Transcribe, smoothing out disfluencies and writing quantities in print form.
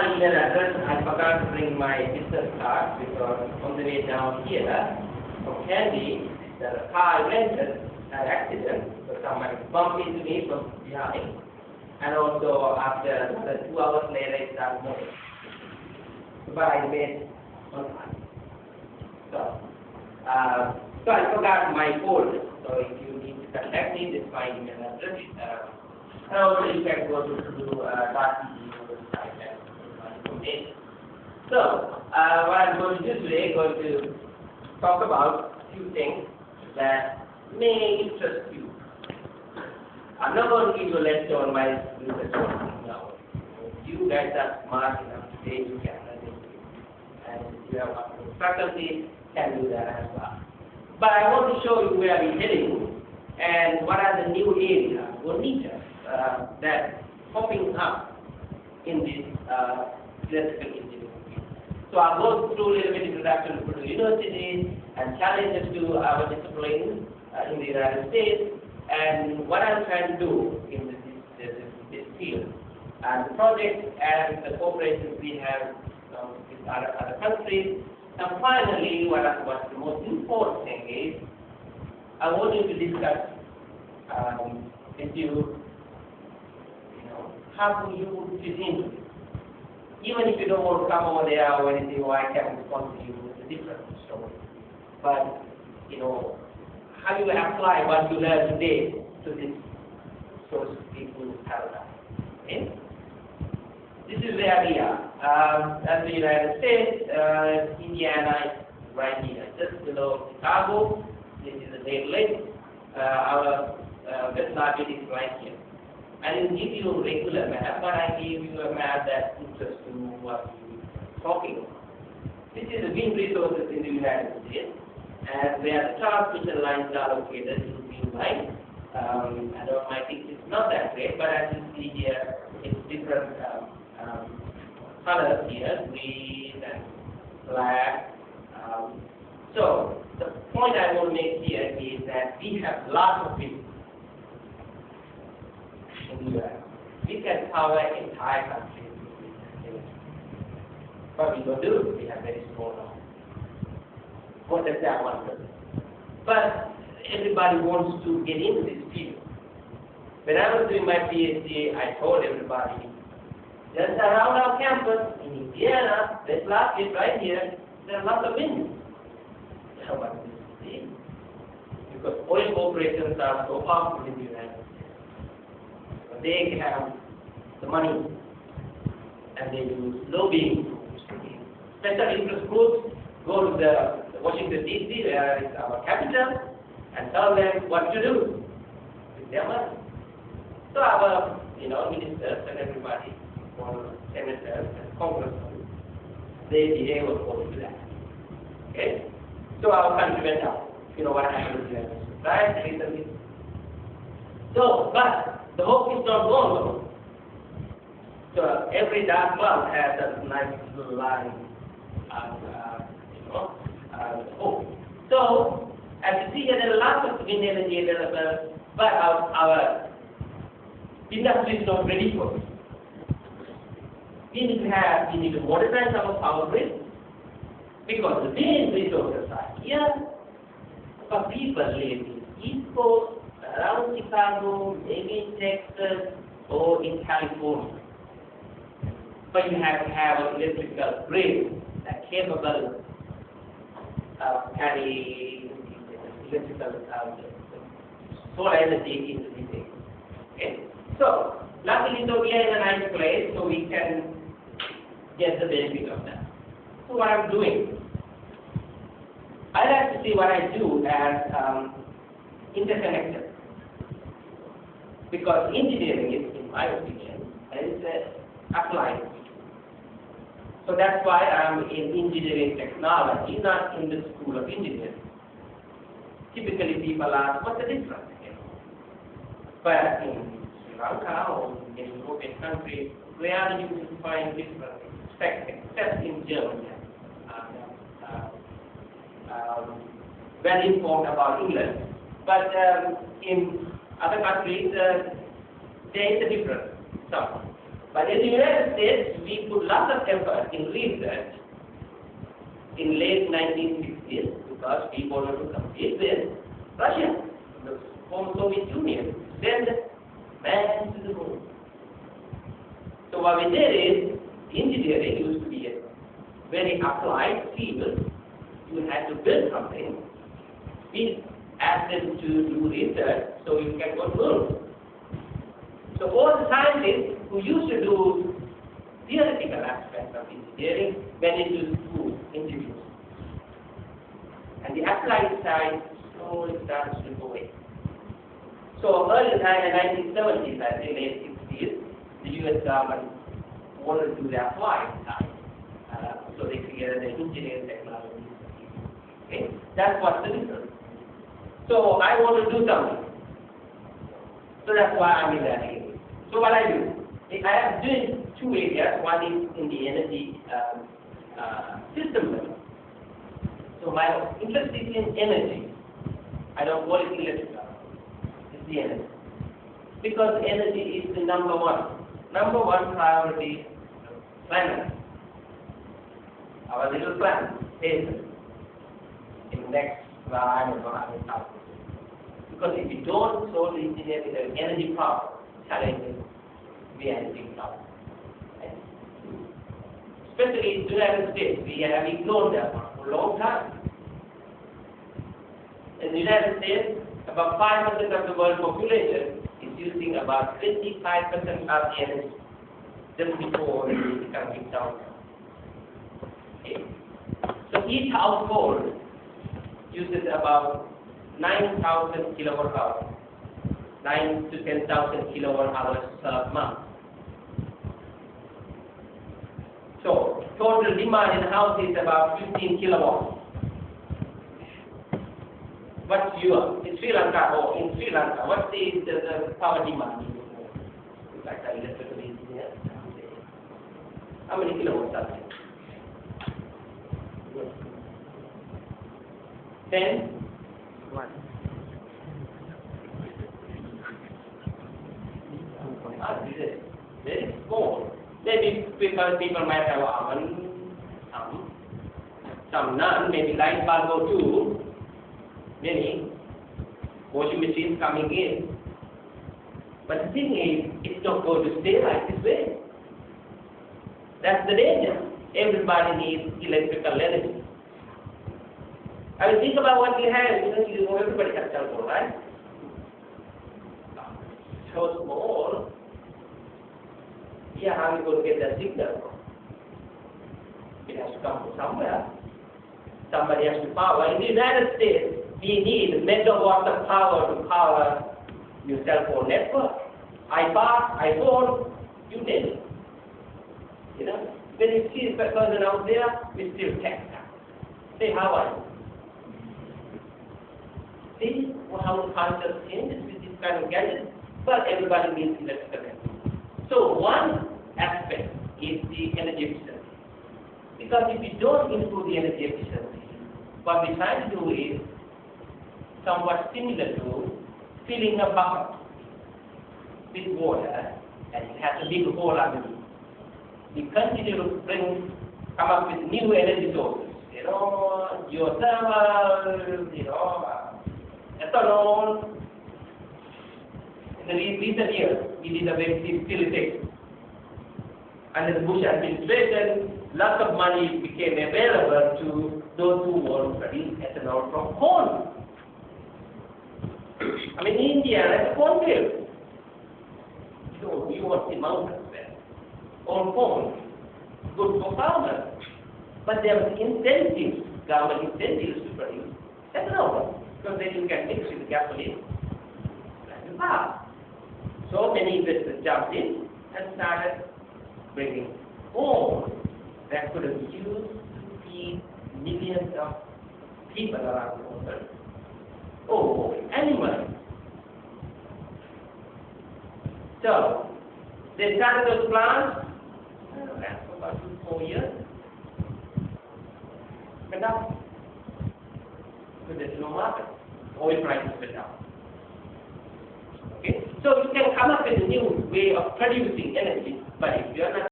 my email address. I forgot to bring my business card because on the way down here from Candy, the car I rented had an accident. So someone bumped into me from behind. And also after another 2 hours later, it started moving. But I made on time. So I forgot my folder. So if you need to contact me, this is my email address. And also you can go to .tv website and my information. So what I'm going to do today, going to talk about a few things that may interest you. I'm not going to give you a lecture on my research now. You guys are smart enough today, you can understand. And you have faculty can do that as well. But I want to show you where we're heading and what are the new areas or niches that popping up in this electrical engineering field. So I'll go through a little bit introduction to the university and challenges to our discipline in the United States and what I'm trying to do in this field. And the projects and the cooperations we have with other countries. And finally, what's the most important thing is, I want you to discuss with you, how do you fit into it. Even if you don't want to come over there or anything, or I can respond to you with a different story. But, how you apply what you learn today to this source of people paradigm. Okay? This is where we are. As the United States, Indiana is right here, just below Chicago. This is the Great Lake. Our West Market is right here. I didn't give you a regular map, but I gave you a map that interests you what we're talking about. This is the wind resources in the United States, and where the transmission lines are located in the green line. My picture is not that great, but as you see here, it's different colors here, green and black. So the point I want to make here is that we have lots of wind in the US. We can cover entire country. But we don't do it. We have very small number. What does that want to do? But everybody wants to get into this field. When I was doing my PhD, I told everybody, just around our campus in Indiana, this last year right here, there are lots of wind. What do you see? Because oil corporations are so powerful in the United States. They have the money and they use lobbying. Special interest groups go to the Washington D.C., where is our capital, and tell them what to do with their money. So our ministers and everybody, senators and congressmen, they behave according to that. Okay? So our country went down. You know what happened to them, right? Recently. So, but the hope is not gone. So every dark cloud has a nice little line hope. So, as you see here, there are lots of wind energy available, but our industry is not ready for it. We need to modernize our power grid because the wind resources are here, but people live in East Coast, around Chicago, maybe in Texas or in California. But you have to have an electrical grid that's capable of carrying electrical solar energy into the thing. Okay? So, luckily, we are in a nice place, so we can get the benefit of that. So, what I'm doing, I like to see what I do as interconnected. Because engineering is, in my opinion, is applied. So that's why I'm in engineering technology, not in the School of Engineering. Typically people ask, what's the difference? But in Sri Lanka or in European countries, where you will find different except in Germany. Well informed about England. But in other countries, there is a difference. So, But in the United States, we put lots of effort in research in late 1960s because we wanted to compete with Russia, the former Soviet Union, send man to the moon. So what we did is, engineering used to be a very applied field. You had to build something. We asked them to do research so you can go to the moon. So all the scientists who used to do theoretical aspects of engineering went into school interviews. And the applied side slowly starts to go away. So early in the 1970s, I think late 60s, the US government wanted to do the applied side. So they created the engineering technology. Okay? That's what the difference. So I want to do something. So that's why I'm in that area. So what I do, I am doing two areas. One is in the energy system level. So my interest is in energy. I don't call it electrical. It's the energy. Because energy is the number one priority planet. Our little planet is in the next, I don't know. Because if you don't solve the energy problem, challenges, we have a big problem. Right? Especially in the United States, we have ignored that one for a long time. In the United States, about 5% of the world population is using about 25% of the energy just before the economic downturn. Okay. So each household uses about 9,000 kilowatt hours, 9 to 10,000 kilowatt hours per month. So total demand in the house is about 15 kilowatts. What's your in Sri Lanka or in Sri Lanka? What is the power demand? Like the electrical engineer. How many kilowatts are there? 10? 1. This is very small. Maybe because people might have oven, some none, maybe light bulb or two, many washing machines coming in. But the thing is, it's not going to stay like this way. That's the danger. Everybody needs electrical energy. I mean, think about what we have. You know, everybody has telephone, right? So small. Yeah, how are you going to get that signal from? It has to come from somewhere. Somebody has to power. In the United States, we need megawatts of power to power your cell phone network. iPhone, you name it. You know, when you see a person out there, we still text them. Say, how are you? See how the culture changes with this kind of gadget? But everybody needs electrical energy. So one aspect is the energy efficiency. Because if you don't improve the energy efficiency, what we try to do is somewhat similar to filling a bucket with water, and it has a big hole underneath. We continue to come up with new energy sources. You know, geothermal, ethanol. In the recent years, we did a very facilitation. Under the Bush administration, lots of money became available to those who want to produce ethanol from corn. I mean, India has a cornfield. So you want the mountains there. All corn, good for farmers. But there was incentives, government incentives to produce ethanol. Because then you can mix with gasoline and power. So many investors jumped in and started bringing corn that could have used to feed millions of people around the world. Oh, animals. So they started those plants, ran for about 4 years. Went up. Because there's no market. Oil prices went up. Okay? So you can come up with a new way of producing energy But if you are not